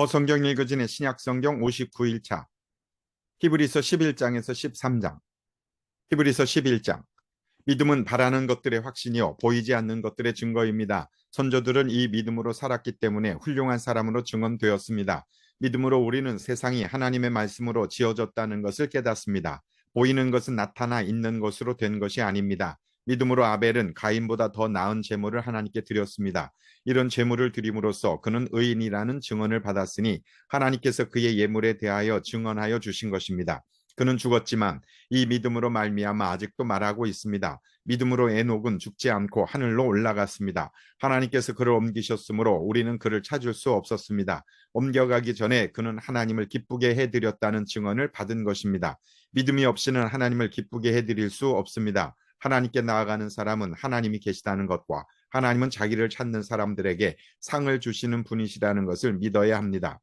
성경 읽어진의 신약성경 59일차 히브리서 11장에서 13장. 히브리서 11장. 믿음은 바라는 것들의 확신이요 보이지 않는 것들의 증거입니다. 선조들은 이 믿음으로 살았기 때문에 훌륭한 사람으로 증언되었습니다. 믿음으로 우리는 세상이 하나님의 말씀으로 지어졌다는 것을 깨닫습니다. 보이는 것은 나타나 있는 것으로 된 것이 아닙니다. 믿음으로 아벨은 가인보다 더 나은 제물을 하나님께 드렸습니다. 이런 제물을 드림으로써 그는 의인이라는 증언을 받았으니 하나님께서 그의 예물에 대하여 증언하여 주신 것입니다. 그는 죽었지만 이 믿음으로 말미암아 아직도 말하고 있습니다. 믿음으로 에녹은 죽지 않고 하늘로 올라갔습니다. 하나님께서 그를 옮기셨으므로 우리는 그를 찾을 수 없었습니다. 옮겨가기 전에 그는 하나님을 기쁘게 해드렸다는 증언을 받은 것입니다. 믿음이 없이는 하나님을 기쁘게 해드릴 수 없습니다. 하나님께 나아가는 사람은 하나님이 계시다는 것과 하나님은 자기를 찾는 사람들에게 상을 주시는 분이시라는 것을 믿어야 합니다.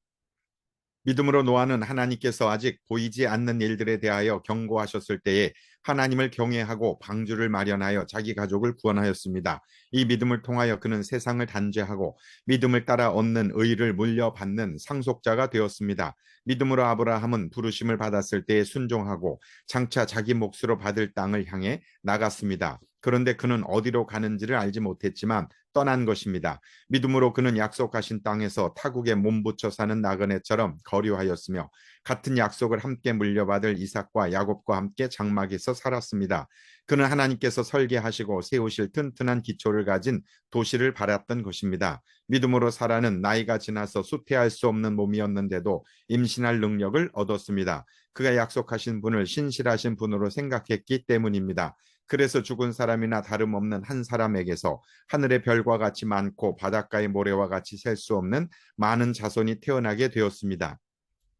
믿음으로 노아는 하나님께서 아직 보이지 않는 일들에 대하여 경고하셨을 때에 하나님을 경외하고 방주를 마련하여 자기 가족을 구원하였습니다. 이 믿음을 통하여 그는 세상을 단죄하고 믿음을 따라 얻는 의를 물려받는 상속자가 되었습니다. 믿음으로 아브라함은 부르심을 받았을 때에 순종하고 장차 자기 몫으로 받을 땅을 향해 나갔습니다. 그런데 그는 어디로 가는지를 알지 못했지만 떠난 것입니다. 믿음으로 그는 약속하신 땅에서 타국에 몸붙여 사는 나그네처럼 거류하였으며 같은 약속을 함께 물려받을 이삭과 야곱과 함께 장막에서 살았습니다. 그는 하나님께서 설계하시고 세우실 튼튼한 기초를 가진 도시를 바랐던 것입니다. 믿음으로 사라는 나이가 지나서 수태할 수 없는 몸이었는데도 임신할 능력을 얻었습니다. 그가 약속하신 분을 신실하신 분으로 생각했기 때문입니다. 그래서 죽은 사람이나 다름없는 한 사람에게서 하늘의 별과 같이 많고 바닷가의 모래와 같이 셀 수 없는 많은 자손이 태어나게 되었습니다.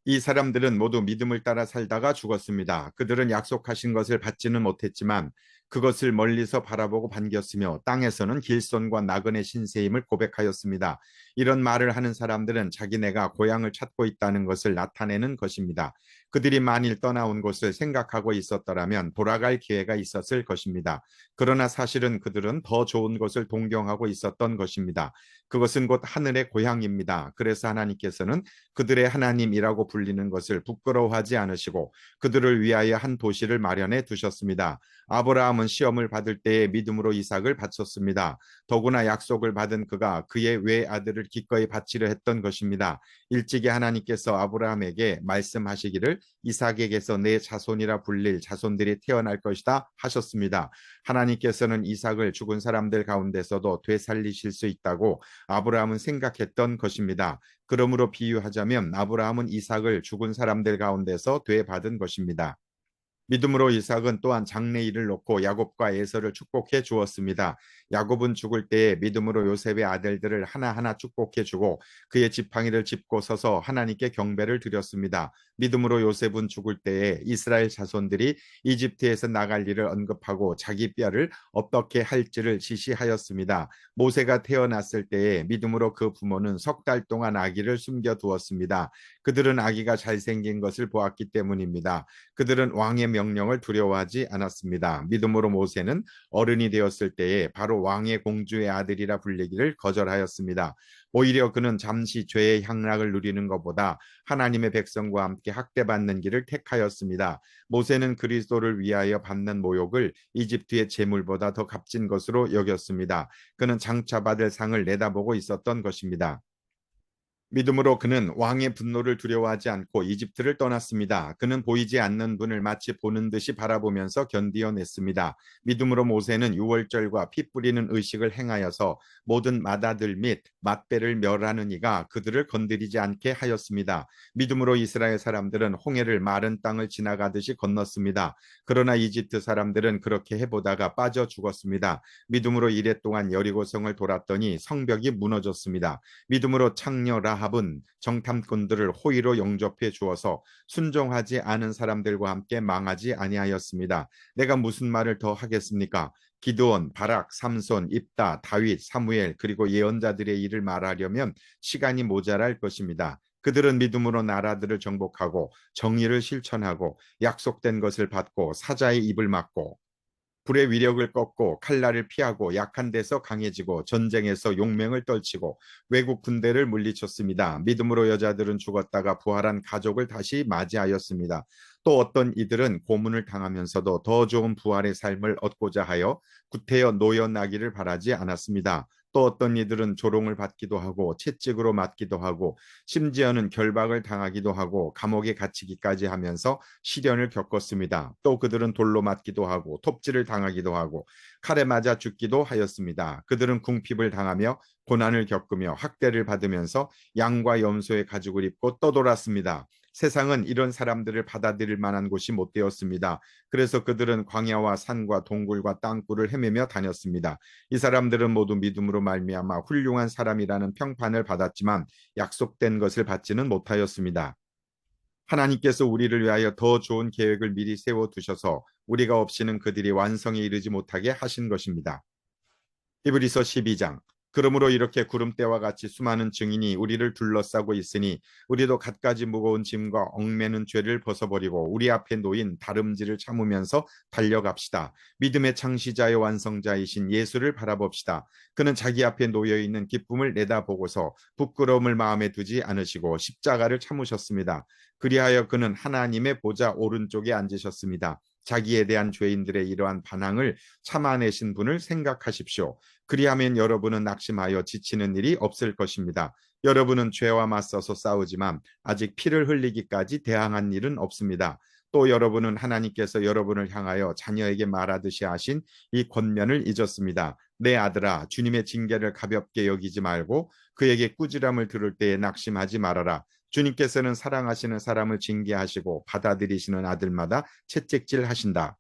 이 사람들은 모두 믿음을 따라 살다가 죽었습니다. 그들은 약속하신 것을 받지는 못했지만 그것을 멀리서 바라보고 반겼으며 땅에서는 길손과 나그네 신세임을 고백하였습니다. 이런 말을 하는 사람들은 자기네가 고향을 찾고 있다는 것을 나타내는 것입니다. 그들이 만일 떠나온 곳을 생각하고 있었더라면 돌아갈 기회가 있었을 것입니다. 그러나 사실은 그들은 더 좋은 곳을 동경하고 있었던 것입니다. 그것은 곧 하늘의 고향입니다. 그래서 하나님께서는 그들의 하나님이라고 불리는 것을 부끄러워하지 않으시고 그들을 위하여 한 도시를 마련해 두셨습니다. 아브라함은 시험을 받을 때에 믿음으로 이삭을 바쳤습니다. 더구나 약속을 받은 그가 그의 외아들을 기꺼이 바치려 했던 것입니다. 일찍이 하나님께서 아브라함에게 말씀하시기를 이삭에게서 내 자손이라 불릴 자손들이 태어날 것이다 하셨습니다. 하나님께서는 이삭을 죽은 사람들 가운데서도 되살리실 수 있다고 아브라함은 생각했던 것입니다. 그러므로 비유하자면 아브라함은 이삭을 죽은 사람들 가운데서 되받은 것입니다. 믿음으로 이삭은 또한 장래일을 놓고 야곱과 에서를 축복해 주었습니다. 야곱은 죽을 때에 믿음으로 요셉의 아들들을 하나하나 축복해 주고 그의 지팡이를 짚고 서서 하나님께 경배를 드렸습니다. 믿음으로 요셉은 죽을 때에 이스라엘 자손들이 이집트에서 나갈 일을 언급하고 자기 뼈를 어떻게 할지를 지시하였습니다. 모세가 태어났을 때에 믿음으로 그 부모는 석 달 동안 아기를 숨겨두었습니다. 그들은 아기가 잘생긴 것을 보았기 때문입니다. 그들은 왕의 명령을 두려워하지 않았습니다. 믿음으로 모세는 어른이 되었을 때에 바로 왕의 공주의 아들이라 불리기를 거절하였습니다. 오히려 그는 잠시 죄의 향락을 누리는 것보다 하나님의 백성과 함께 학대받는 길을 택하였습니다. 모세는 그리스도를 위하여 받는 모욕을 이집트의 재물보다 더 값진 것으로 여겼습니다. 그는 장차 받을 상을 내다보고 있었던 것입니다. 믿음으로 그는 왕의 분노를 두려워하지 않고 이집트를 떠났습니다. 그는 보이지 않는 분을 마치 보는 듯이 바라보면서 견디어냈습니다. 믿음으로 모세는 유월절과 피 뿌리는 의식을 행하여서 모든 맏아들 및 맏배를 멸하는 이가 그들을 건드리지 않게 하였습니다. 믿음으로 이스라엘 사람들은 홍해를 마른 땅을 지나가듯이 건넜습니다. 그러나 이집트 사람들은 그렇게 해보다가 빠져 죽었습니다. 믿음으로 이레 동안 여리고성을 돌았더니 성벽이 무너졌습니다. 믿음으로 창녀 라합은 정탐꾼들을 호의로 영접해 주어서 순종하지 않은 사람들과 함께 망하지 아니하였습니다. 내가 무슨 말을 더 하겠습니까? 기드온, 바락, 삼손, 입다, 다윗, 사무엘 그리고 예언자들의 일을 말하려면 시간이 모자랄 것입니다. 그들은 믿음으로 나라들을 정복하고 정의를 실천하고 약속된 것을 받고 사자의 입을 막고 불의 위력을 꺾고 칼날을 피하고 약한 데서 강해지고 전쟁에서 용맹을 떨치고 외국 군대를 물리쳤습니다. 믿음으로 여자들은 죽었다가 부활한 가족을 다시 맞이하였습니다. 또 어떤 이들은 고문을 당하면서도 더 좋은 부활의 삶을 얻고자 하여 구태여 노여나기를 바라지 않았습니다. 또 어떤 이들은 조롱을 받기도 하고 채찍으로 맞기도 하고 심지어는 결박을 당하기도 하고 감옥에 갇히기까지 하면서 시련을 겪었습니다. 또 그들은 돌로 맞기도 하고 톱질을 당하기도 하고 칼에 맞아 죽기도 하였습니다. 그들은 궁핍을 당하며 고난을 겪으며 학대를 받으면서 양과 염소의 가죽을 입고 떠돌았습니다. 세상은 이런 사람들을 받아들일 만한 곳이 못 되었습니다. 그래서 그들은 광야와 산과 동굴과 땅굴을 헤매며 다녔습니다. 이 사람들은 모두 믿음으로 말미암아 훌륭한 사람이라는 평판을 받았지만 약속된 것을 받지는 못하였습니다. 하나님께서 우리를 위하여 더 좋은 계획을 미리 세워두셔서 우리가 없이는 그들이 완성에 이르지 못하게 하신 것입니다. 히브리서 12장. 그러므로 이렇게 구름대와 같이 수많은 증인이 우리를 둘러싸고 있으니 우리도 갖가지 무거운 짐과 얽매는 죄를 벗어버리고 우리 앞에 놓인 다름질을 참으면서 달려갑시다. 믿음의 창시자여 완성자이신 예수를 바라봅시다. 그는 자기 앞에 놓여있는 기쁨을 내다보고서 부끄러움을 마음에 두지 않으시고 십자가를 참으셨습니다. 그리하여 그는 하나님의 보좌 오른쪽에 앉으셨습니다. 자기에 대한 죄인들의 이러한 반항을 참아내신 분을 생각하십시오. 그리하면 여러분은 낙심하여 지치는 일이 없을 것입니다. 여러분은 죄와 맞서서 싸우지만 아직 피를 흘리기까지 대항한 일은 없습니다. 또 여러분은 하나님께서 여러분을 향하여 자녀에게 말하듯이 하신 이 권면을 잊었습니다. 내 아들아, 주님의 징계를 가볍게 여기지 말고 그에게 꾸지람을 들을 때에 낙심하지 말아라. 주님께서는 사랑하시는 사람을 징계하시고 받아들이시는 아들마다 채찍질하신다.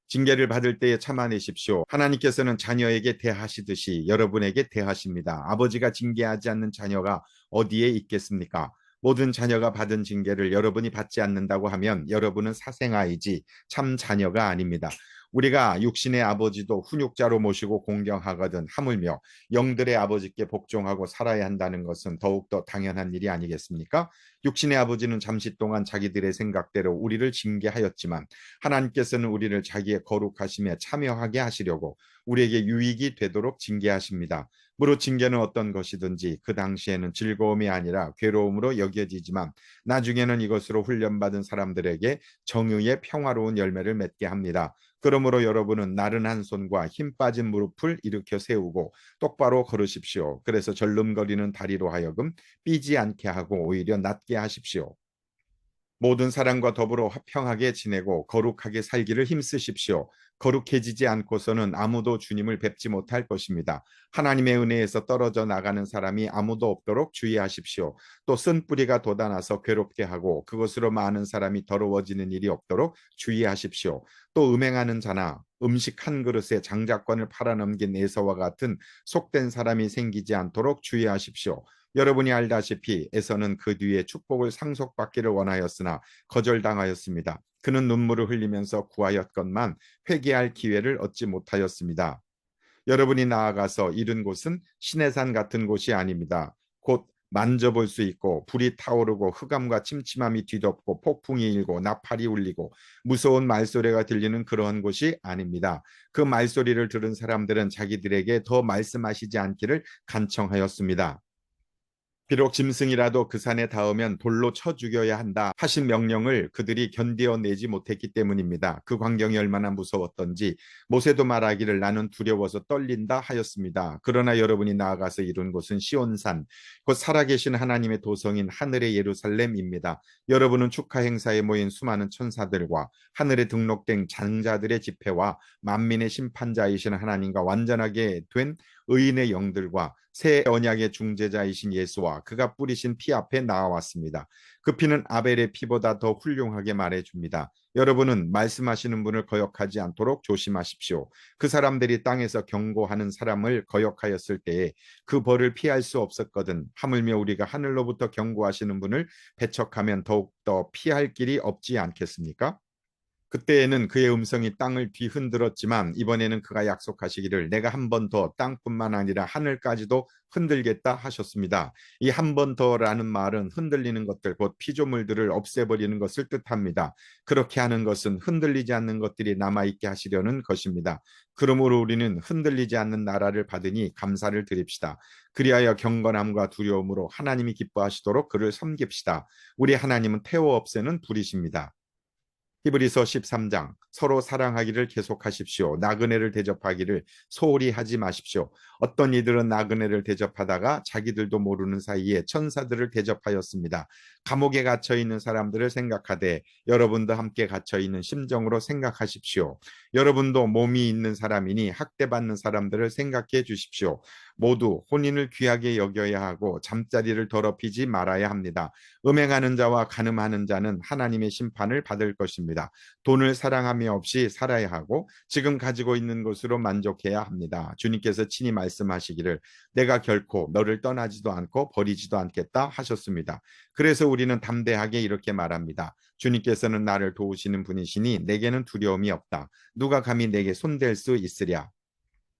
징계를 받을 때에 참아내십시오. 하나님께서는 자녀에게 대하시듯이 여러분에게 대하십니다. 아버지가 징계하지 않는 자녀가 어디에 있겠습니까? 모든 자녀가 받은 징계를 여러분이 받지 않는다고 하면 여러분은 사생아이지 참 자녀가 아닙니다. 우리가 육신의 아버지도 훈육자로 모시고 공경하거든 하물며 영들의 아버지께 복종하고 살아야 한다는 것은 더욱더 당연한 일이 아니겠습니까? 육신의 아버지는 잠시 동안 자기들의 생각대로 우리를 징계하였지만 하나님께서는 우리를 자기의 거룩하심에 참여하게 하시려고 우리에게 유익이 되도록 징계하십니다. 무릇 징계는 어떤 것이든지 그 당시에는 즐거움이 아니라 괴로움으로 여겨지지만 나중에는 이것으로 훈련받은 사람들에게 정의의 평화로운 열매를 맺게 합니다. 그러므로 여러분은 나른한 손과 힘 빠진 무릎을 일으켜 세우고 똑바로 걸으십시오. 그래서 절름거리는 다리로 하여금 삐지 않게 하고 오히려 낫게 하십시오. 모든 사람과 더불어 화평하게 지내고 거룩하게 살기를 힘쓰십시오. 거룩해지지 않고서는 아무도 주님을 뵙지 못할 것입니다. 하나님의 은혜에서 떨어져 나가는 사람이 아무도 없도록 주의하십시오. 또 쓴 뿌리가 돋아나서 괴롭게 하고 그것으로 많은 사람이 더러워지는 일이 없도록 주의하십시오. 또 음행하는 자나 음식 한 그릇에 장자권을 팔아넘긴 에서와 같은 속된 사람이 생기지 않도록 주의하십시오. 여러분이 알다시피 에서는 그 뒤에 축복을 상속받기를 원하였으나 거절당하였습니다. 그는 눈물을 흘리면서 구하였건만 회개할 기회를 얻지 못하였습니다. 여러분이 나아가서 이른 곳은 시내산 같은 곳이 아닙니다. 곧 만져볼 수 있고 불이 타오르고 흑암과 침침함이 뒤덮고 폭풍이 일고 나팔이 울리고 무서운 말소리가 들리는 그러한 곳이 아닙니다. 그 말소리를 들은 사람들은 자기들에게 더 말씀하시지 않기를 간청하였습니다. 비록 짐승이라도 그 산에 닿으면 돌로 쳐 죽여야 한다 하신 명령을 그들이 견디어내지 못했기 때문입니다. 그 광경이 얼마나 무서웠던지 모세도 말하기를 나는 두려워서 떨린다 하였습니다. 그러나 여러분이 나아가서 이룬 곳은 시온산, 곧 살아계신 하나님의 도성인 하늘의 예루살렘입니다. 여러분은 축하 행사에 모인 수많은 천사들과 하늘에 등록된 장자들의 집회와 만민의 심판자이신 하나님과 완전하게 된 의인의 영들과 새 언약의 중재자이신 예수와 그가 뿌리신 피 앞에 나아왔습니다. 그 피는 아벨의 피보다 더 훌륭하게 말해줍니다. 여러분은 말씀하시는 분을 거역하지 않도록 조심하십시오. 그 사람들이 땅에서 경고하는 사람을 거역하였을 때에 그 벌을 피할 수 없었거든. 하물며 우리가 하늘로부터 경고하시는 분을 배척하면 더욱더 피할 길이 없지 않겠습니까? 그때에는 그의 음성이 땅을 뒤흔들었지만 이번에는 그가 약속하시기를 내가 한 번 더 땅뿐만 아니라 하늘까지도 흔들겠다 하셨습니다. 이 한 번 더라는 말은 흔들리는 것들, 곧 피조물들을 없애버리는 것을 뜻합니다. 그렇게 하는 것은 흔들리지 않는 것들이 남아있게 하시려는 것입니다. 그러므로 우리는 흔들리지 않는 나라를 받으니 감사를 드립시다. 그리하여 경건함과 두려움으로 하나님이 기뻐하시도록 그를 섬깁시다. 우리 하나님은 태워 없애는 불이십니다. 히브리서 13장 서로 사랑하기를 계속하십시오. 나그네를 대접하기를 소홀히 하지 마십시오. 어떤 이들은 나그네를 대접하다가 자기들도 모르는 사이에 천사들을 대접하였습니다. 감옥에 갇혀 있는 사람들을 생각하되 여러분도 함께 갇혀 있는 심정으로 생각하십시오. 여러분도 몸이 있는 사람이니 학대받는 사람들을 생각해 주십시오. 모두 혼인을 귀하게 여겨야 하고 잠자리를 더럽히지 말아야 합니다. 음행하는 자와 간음하는 자는 하나님의 심판을 받을 것입니다. 돈을 사랑함이 없이 살아야 하고 지금 가지고 있는 것으로 만족해야 합니다. 주님께서 친히 말씀하시기를 내가 결코 너를 떠나지도 않고 버리지도 않겠다 하셨습니다. 그래서 우리는 담대하게 이렇게 말합니다. 주님께서는 나를 도우시는 분이시니 내게는 두려움이 없다. 누가 감히 내게 손댈 수 있으랴.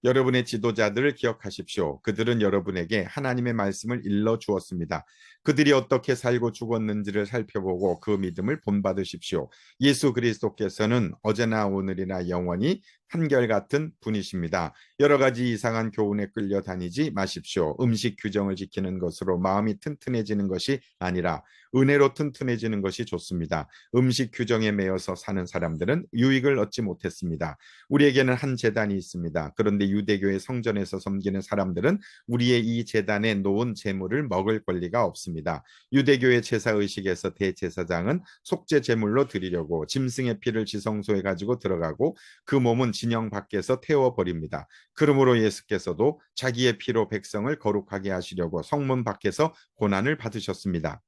여러분의 지도자들을 기억하십시오. 그들은 여러분에게 하나님의 말씀을 일러 주었습니다. 그들이 어떻게 살고 죽었는지를 살펴보고 그 믿음을 본받으십시오. 예수 그리스도께서는 어제나 오늘이나 영원히 한결같은 분이십니다. 여러 가지 이상한 교훈에 끌려다니지 마십시오. 음식 규정을 지키는 것으로 마음이 튼튼해지는 것이 아니라 은혜로 튼튼해지는 것이 좋습니다. 음식 규정에 매여서 사는 사람들은 유익을 얻지 못했습니다. 우리에게는 한 제단이 있습니다. 그런데 유대교의 성전에서 섬기는 사람들은 우리의 이 제단에 놓은 제물을 먹을 권리가 없습니다. 유대교의 제사의식에서 대제사장은 속죄 제물로 드리려고 짐승의 피를 지성소에 가지고 들어가고 그 몸은 진영 밖에서 태워버립니다. 그러므로 예수께서도 자기의 피로 백성을 거룩하게 하시려고 성문 밖에서 고난을 받으셨습니다.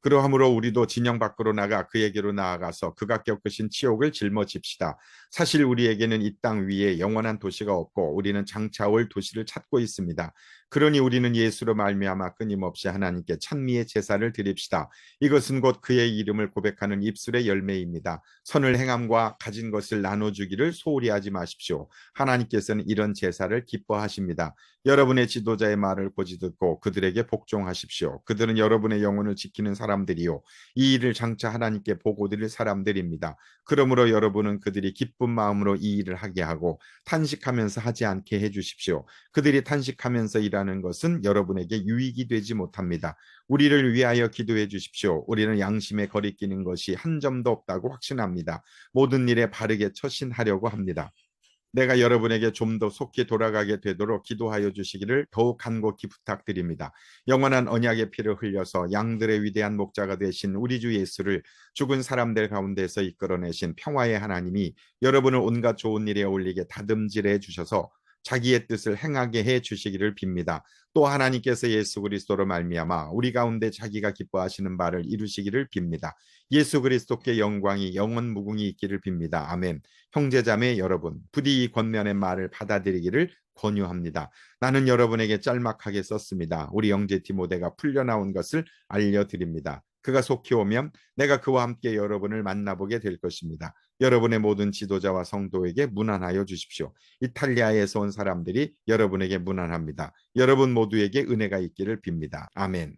그러함으로 우리도 진영 밖으로 나가 그에게로 나아가서 그가 겪으신 치욕을 짊어집시다. 사실 우리에게는 이 땅 위에 영원한 도시가 없고 우리는 장차 올 도시를 찾고 있습니다. 그러니 우리는 예수로 말미암아 끊임없이 하나님께 찬미의 제사를 드립시다. 이것은 곧 그의 이름을 고백하는 입술의 열매입니다. 선을 행함과 가진 것을 나눠주기를 소홀히 하지 마십시오. 하나님께서는 이런 제사를 기뻐하십니다. 여러분의 지도자의 말을 고지 듣고 그들에게 복종하십시오. 그들은 여러분의 영혼을 지키는 사람들이요 이 일을 장차 하나님께 보고 드릴 사람들입니다. 그러므로 여러분은 그들이 기쁜 마음으로 이 일을 하게 하고 탄식하면서 하지 않게 해주십시오. 그들이 탄식하면서 일하는 것은 여러분에게 유익이 되지 못합니다. 우리를 위하여 기도해 주십시오. 우리는 양심에 거리끼는 것이 한 점도 없다고 확신합니다. 모든 일에 바르게 처신하려고 합니다. 내가 여러분에게 좀 더 속히 돌아가게 되도록 기도하여 주시기를 더욱 간곡히 부탁드립니다. 영원한 언약의 피를 흘려서 양들의 위대한 목자가 되신 우리 주 예수를 죽은 사람들 가운데서 이끌어내신 평화의 하나님이 여러분을 온갖 좋은 일에 올리게 다듬질해 주셔서 자기의 뜻을 행하게 해 주시기를 빕니다. 또 하나님께서 예수 그리스도로 말미암아 우리 가운데 자기가 기뻐하시는 바를 이루시기를 빕니다. 예수 그리스도께 영광이 영원 무궁히 있기를 빕니다. 아멘. 형제자매 여러분, 부디 이 권면의 말을 받아들이기를 권유합니다. 나는 여러분에게 짤막하게 썼습니다. 우리 형제 디모데가 풀려나온 것을 알려드립니다. 그가 속히 오면 내가 그와 함께 여러분을 만나보게 될 것입니다. 여러분의 모든 지도자와 성도에게 문안하여 주십시오. 이탈리아에서 온 사람들이 여러분에게 문안합니다. 여러분 모두에게 은혜가 있기를 빕니다. 아멘.